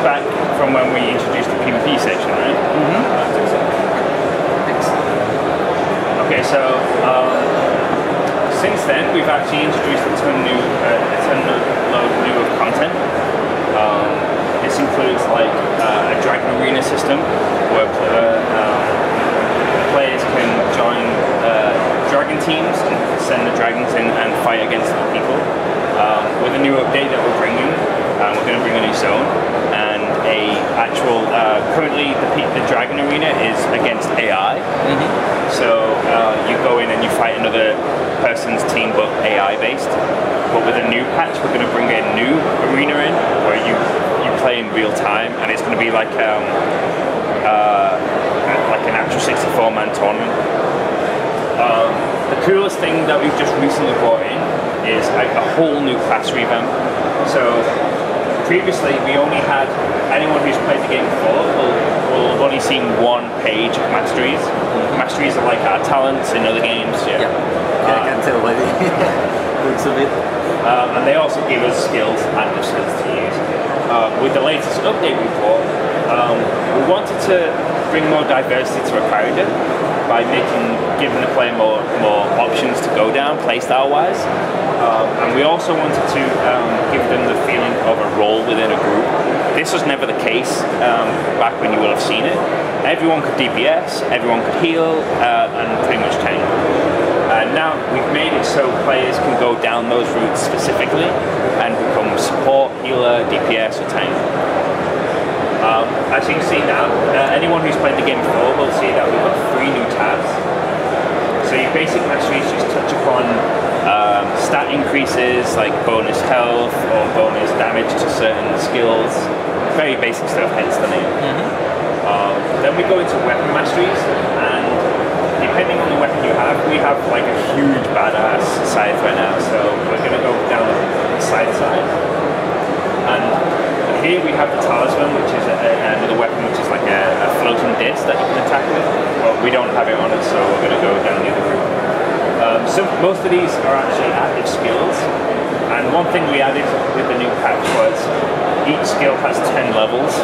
back from when we introduced the PvP section, right? Okay, so since then we've actually introduced a ton load new of content. This includes like a Dragon Arena system where players can join dragon teams and send the dragons in and fight against other people. With a new update that we're bringing, we're going to bring a new zone and a actual. Currently, the Dragon Arena is against AI. So you go in and you fight another person's team, but AI based. But with a new patch, we're going to bring a new arena in where you play in real time, and it's going to be like an actual 64-man tournament. The coolest thing that we've just recently brought in is a whole new class revamp. So previously we only had anyone who's played the game before will have only seen one page of masteries. Masteries are like our talents in other games. Yeah, I can tell by the looks of it. And they also give us skills, active skills to use. With the latest update we brought, we wanted to bring more diversity to a character by giving the player more options to go down playstyle wise, and we also wanted to give them the feeling of a role within a group. This was never the case back when you will have seen it. Everyone could DPS, everyone could heal, and pretty much tank. Now we've made it so players can go down those routes specifically and become support, healer, DPS, or tank. As you can see now, anyone who's played the game before will see that we've got 3 new tabs. So your basic masteries just touch upon stat increases like bonus health or bonus damage to certain skills. Very basic stuff, hence the name. Then we go into weapon masteries, and depending on the weapon you have, we have like a huge badass scythe right now. So we're going to go down the scythe side. And here we have the talisman, which is another weapon which is like a floating disc that you can attack with. Well, we don't have it on us, so we're going to go down the other route. Most of these are actually active skills, and one thing we added with the new patch was each skill has 10 levels,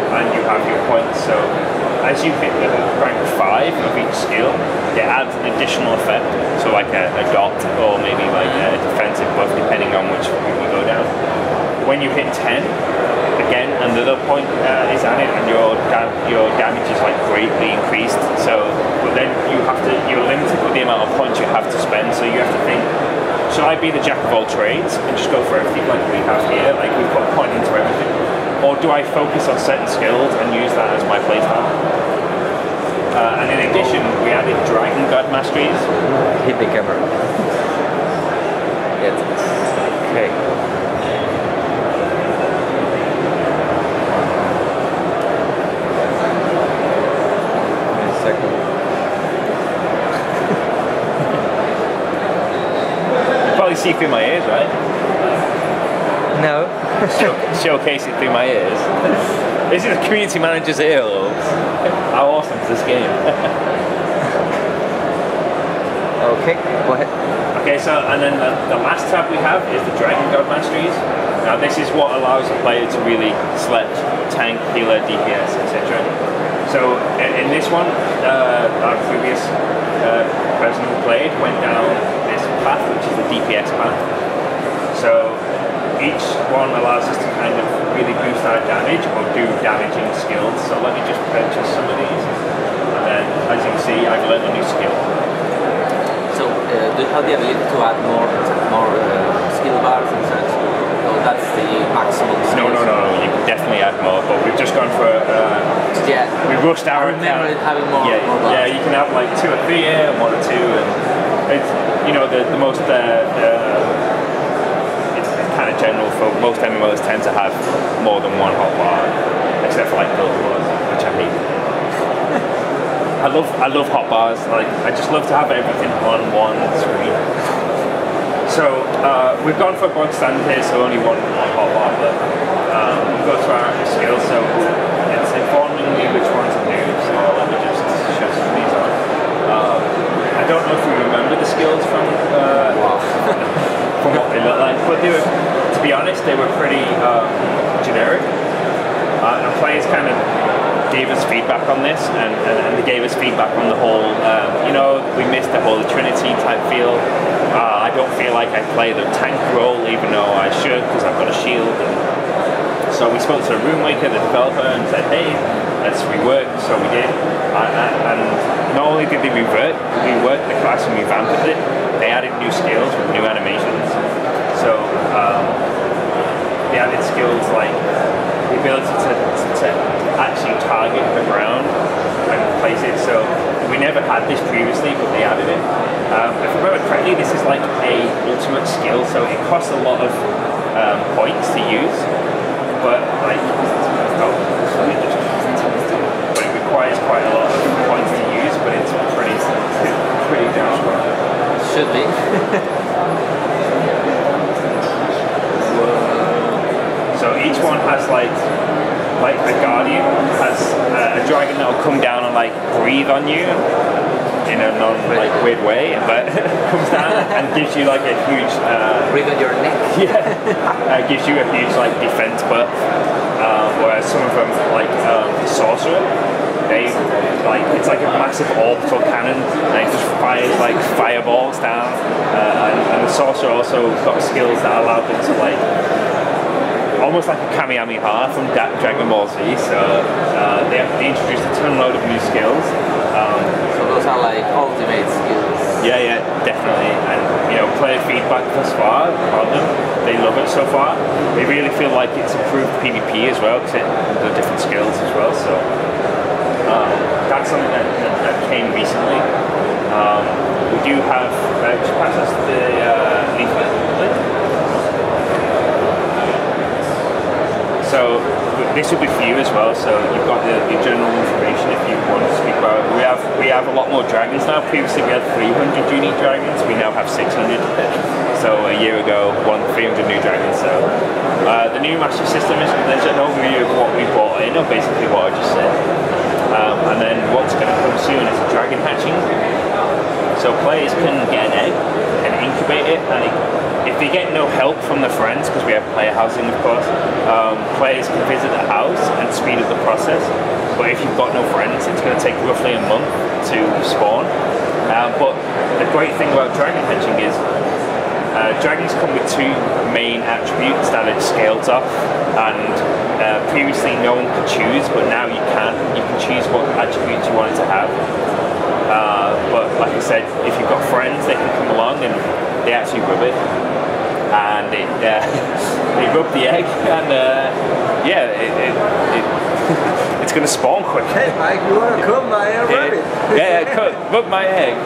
and you have your points. So as you hit the rank 5 of each skill, it adds an additional effect, so like a dot or maybe like a defensive buff depending on which route you go down. When you hit 10, again another point is added, and your damage is like greatly increased. So, but then you're limited with the amount of points you have to spend. So you have to think: should I be the jack of all trades and just go for everything like we have here? Like we put a point into everything, or do I focus on certain skills and use that as my playstyle? And in addition, we added Dragon God masteries. Hit the camera. Yes. Okay. See through my ears, right? No. Showcase it through my ears. This is a community manager's earlobes. How awesome is this game? Okay, go ahead. Okay, so and then the last tab we have is the Dragon God Masteries. Now this is what allows a player to really select tank, healer, DPS, etc. So in this one, our previous person who played went down this path, which is the DPS path. So each one allows us to kind of really boost our damage or do damaging skills. So let me just purchase some of these, and then as you can see, I've learned a new skill. So do you have the ability to add more skill bars and such? So that's the maximum. No, you can definitely add more, but we've just gone for yeah. We rushed our I remember having more. Yeah, more bars. yeah, you can have like 2 or 3 here and 1 or 2, and it's the most it's kind of general for most MMOs tend to have more than 1 hotbar, except for like Guild Wars, which I hate. I love hotbars. Like I just love to have everything on one screen. So we've gone for bog standard here, so only one hotbar, but we'll go to our skills. So it's informing me which ones to do. So let me just show some of these on. I don't know if you remember the skills from what they look like, but they were, to be honest, they were pretty generic. And players kind of gave us feedback on this, and they gave us feedback on the whole, you know, we missed the whole Trinity type feel. I don't feel like I play the tank role, even though I should, because I've got a shield. And so we spoke to the room maker, the developer, and said, hey, let's rework. So we did. And not only did they rework the class and revamped it, they added new skills with new animations. So they added skills like the ability to actually target the ground and place it. So we never had this previously, but they added it. If I remember correctly, this is like a ultimate skill, so it costs a lot of points to use, but like, but it requires quite a lot of points to use, but it's pretty damn strong. Should be. So each one has like a guardian has a dragon that will come down and like breathe on you in a weird way, but comes down and gives you like a huge breathe on your neck. Yeah, gives you a huge like defense buff. Whereas some of them, like the sorcerer, they it's like a massive orbital cannon, and it just fires like fireballs down. And the sorcerer also got skills that allow them to like almost like a Kamehameha from Dragon Ball Z. So they introduced a ton load of new skills. So those are like ultimate skills. Yeah, definitely. And you know, player feedback thus far on them, they love it so far. They really feel like it's improved PvP as well, because the different skills as well. So that's something that came recently. We do have just pass us the leaflet. So this will be for you as well. So you've got the general information if you want to speak about it. We have a lot more dragons now. Previously we had 300 unique dragons. We now have 600. So a year ago, 300 new dragons. So the new master system is there's an overview of what we brought in, or basically what I just said. And then what's going to come soon is dragon hatching. So players can get an egg and incubate it, and if they get no help from their friends, because we have player housing of course, players can visit the house and speed up the process. But if you've got no friends, it's going to take roughly a month to spawn. But the great thing about dragon hatching is dragons come with two main attributes that are scaled off, and previously no one could choose, but now you can. You can choose what attributes you want it to have. But like I said, if you've got friends, they can come along and they actually rub it, and they rub the egg, and yeah, it's going to spawn quick. Hey Mike, you want to come by and rub it? Yeah, rub my egg.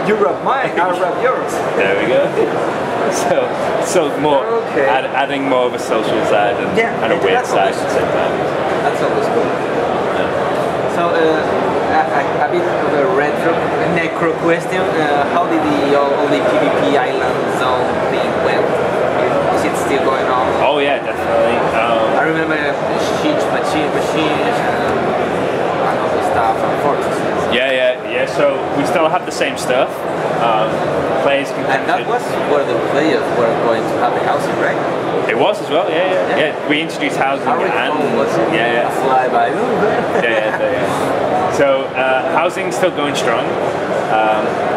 You rub mine, I'll rub yours. There we go. So more adding more of a social side and a weird side at the same time. That's always cool. So a bit of a retro necro question. How did all the PvP island zone thing went? Is it still going on? Oh yeah, definitely. I remember machines and all the stuff and fortresses. Yeah. So we still have the same stuff. Players can. And that was where the players were going to have the housing, right? It was as well. Yeah. We introduced housing and a flyby. Yeah. So housing's still going strong.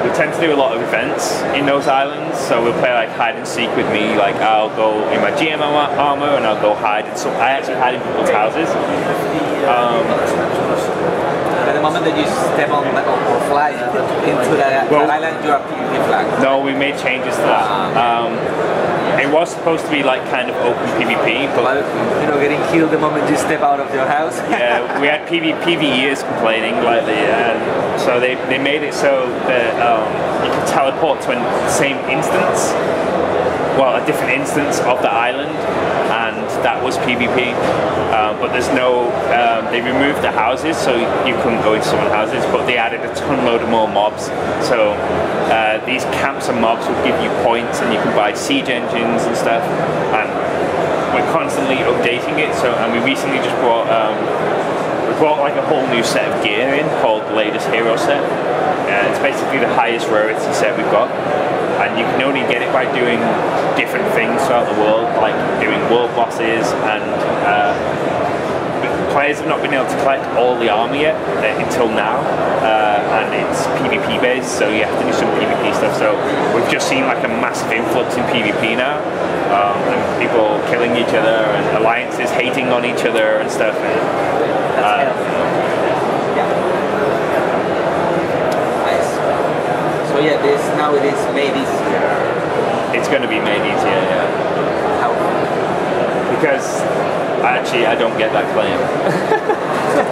We tend to do a lot of events in those islands, so we'll play like hide and seek with me. Like I'll go in my GM armor and I'll go hide in some. I actually hide in people's houses. At the moment that you step on or fly into that island, you are PvP flag. No, we made changes to that. It was supposed to be like kind of open PvP, but you know, getting killed the moment you step out of your house. Yeah, we had PvEers complaining lightly, and so they made it so that you could teleport to the same instance, well, a different instance of the island, and that was PvP. But there's no, they removed the houses, so you couldn't go into someone's houses, but they added a ton load of more mobs. So these camps and mobs will give you points, and you can buy siege engines and stuff. And we're constantly updating it. So, and we recently just brought like a whole new set of gear in called the latest hero set. It's basically the highest rarity set we've got, and you can only get it by doing different things throughout the world, like doing world bosses and players have not been able to collect all the armor yet until now, and it's PvP based, so you have to do some PvP stuff. So we've just seen like a massive influx in PvP now, and people killing each other, and alliances hating on each other and stuff. So yeah, now it is May this year. It's going to be May this year, yeah. How? Because I don't get that claim.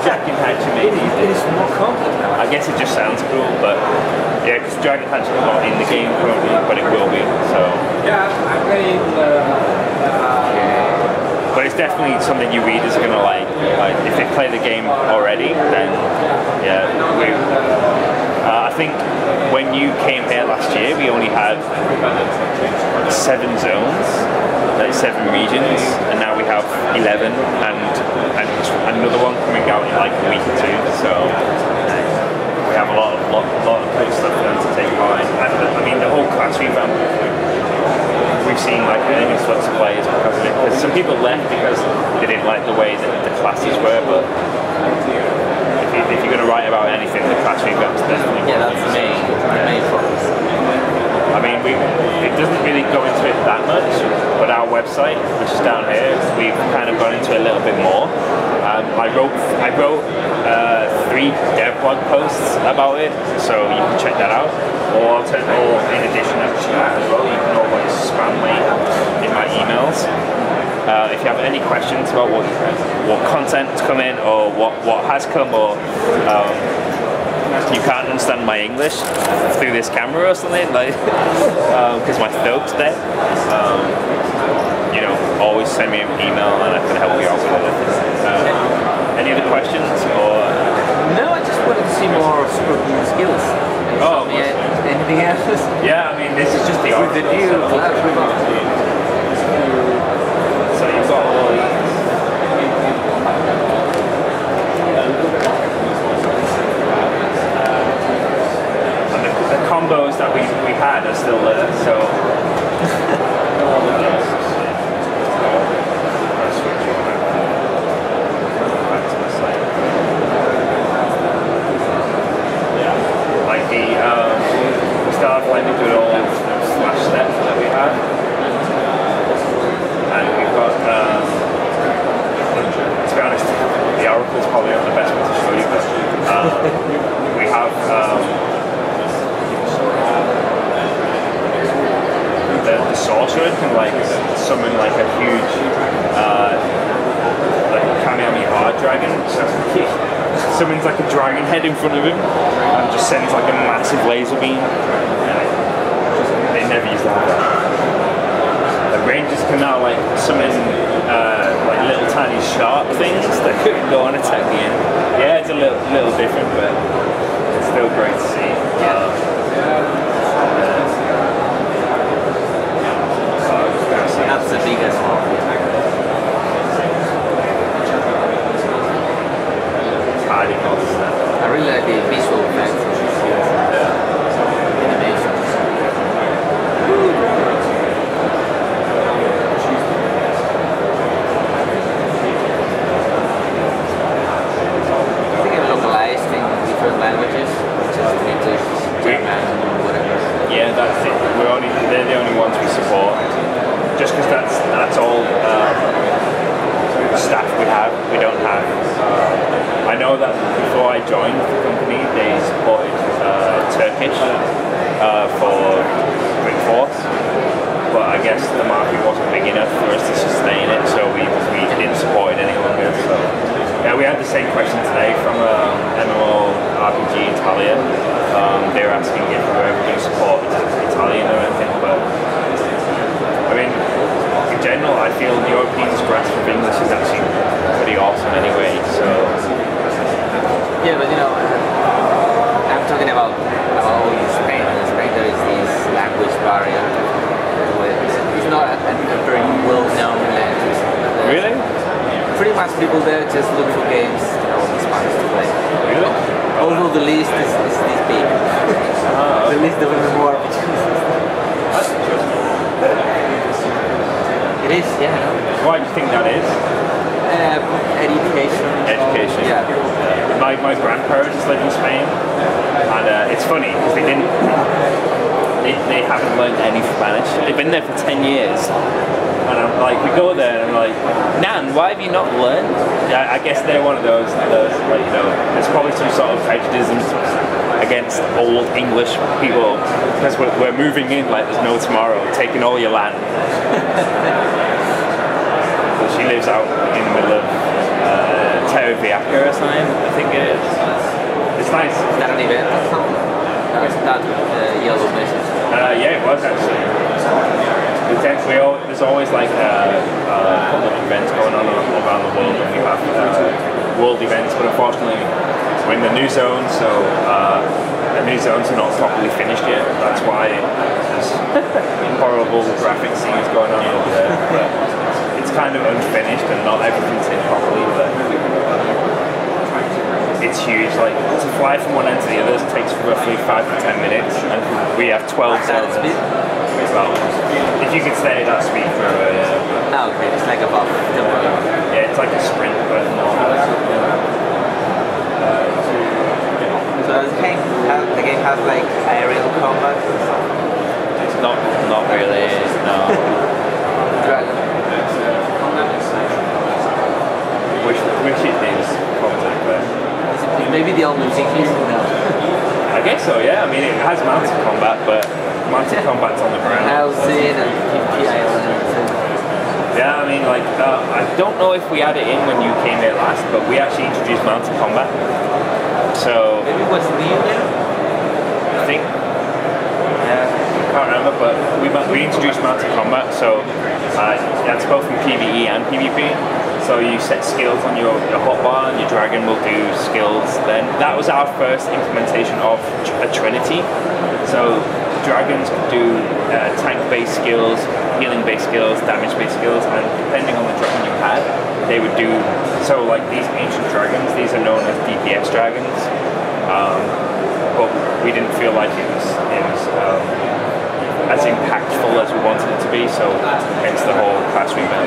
Dragon Hatch May this year. It is more complex now. I guess it just sounds cool, but yeah, because Dragon Hatch is not in the game currently, but it will be. So yeah, I played. But it's definitely something you readers are going to like. Like if they play the game already, then yeah. I think when you came here last year, we only had 7 zones, like 7 regions, and now we have 11, and another one coming out in like a week or 2. So we have a lot of cool stuff to take part in. I mean, the whole class revamp. We've seen like an influx of players because of it. Because some people left because they didn't like the way that the classes were, but if you're going to write about anything, the class revamp's definitely that's the main focus. I mean, it doesn't really go into it that much, but our website, which is down here, we've kind of gone into it a little bit more. I wrote 3 dev blog posts about it, so you can check that out. Or in addition to chat as well, you can always spam me in my emails. If you have any questions about what content's come in, or what has come, or you can't understand my English through this camera or something, like because my throat's dead, you know, always send me an email and I can help you out with it. Any other questions? Or no, I just wanted to see more superhuman skills. Oh, anything else? Yeah, I mean, this is just the art. With the new class revamp. So you've got all these. And the combos that we had are still there, so. We started playing with all slash steps that we had, and we've got, to be honest, the Oracle's probably not the best one to show you, but we have the sorcerer can like summon like a huge like Kamehameha dragon, so he summons like a dragon head in front of him and just sends like a massive laser beam. They never used to have that. The rangers can now like summon like little tiny shark things that could go and attack the enemy. Yeah, it's a little different, but it's still great to see. That's the biggest one. I really like the visual effects. Animations. I think I've localized in different languages, just English, German, whatever. Yeah, that's it. They're the only ones we support. Just because that's all staff we don't have. I know that before I joined the company, they supported Turkish for Great Force, but I guess the market wasn't big enough for us to sustain it, so we didn't support it any longer. So yeah, we had the same question today from mmohdtv Italia. They were asking if we were ever going to support Italian or anything, but I mean, in general, I feel the Europeans' grasp of English is actually pretty awesome anyway, so. Yeah, but you know, I'm talking about Spain. In Spain there is this language barrier. It's not a very well-known language. Really? Pretty much people there just look for games, you know, in Spanish to play. Really? Although the list is this big. The list of MMORPGs. That's interesting. It is, yeah. Why do you think that is? education. Education. Yeah. My grandparents live in Spain, and it's funny because they haven't learned any Spanish. They've been there for 10 years. And I'm like, we go there and I'm like, Nan, why have you not learned? Yeah, I guess they're one of those like, you know, there's probably some sort of prejudices against old English people because we're moving in like there's no tomorrow, taking all your land. So she lives out in the middle of Terraviaca or something, I think it is. It's nice. Is that an event or something? Or is that yellow message? Yeah, it was actually. There's always like public events going on around the world, and we have world events, but unfortunately we're in the new zone, so the new zones are not properly finished yet. That's why there's horrible graphic scenes going on over there. But it's kind of unfinished and not everything's in properly, but it's huge. Like to fly from one end to the other takes roughly 5 to 10 minutes, and we have 12 zones. Well, if you could stay at that speed forever, yeah. Oh, okay, it's like a buff. Yeah, it's like a sprint, but no. So the game has like aerial combat? It's not really, no. Dragon. Wish it is probably, but It's maybe the only thing here now. I guess so, yeah. I mean, it has mounted combat, but mounted combat's on the ground. Housing and PvP islands. Yeah, I mean, like, I don't know if we had it in when you came here last, but we actually introduced mounted combat. So Maybe what's new there? I think, yeah, I can't remember, but we introduced mounted combat. So that's both in PvE and PvP. So you set skills on your hotbar, and your dragon will do skills. Then that was our first implementation of a trinity. So dragons could do tank-based skills, healing-based skills, damage-based skills, and depending on the dragon you had, they would do. So like these ancient dragons, these are known as DPS dragons, but we didn't feel like it was as impactful as we wanted it to be. So hence the whole class revamp.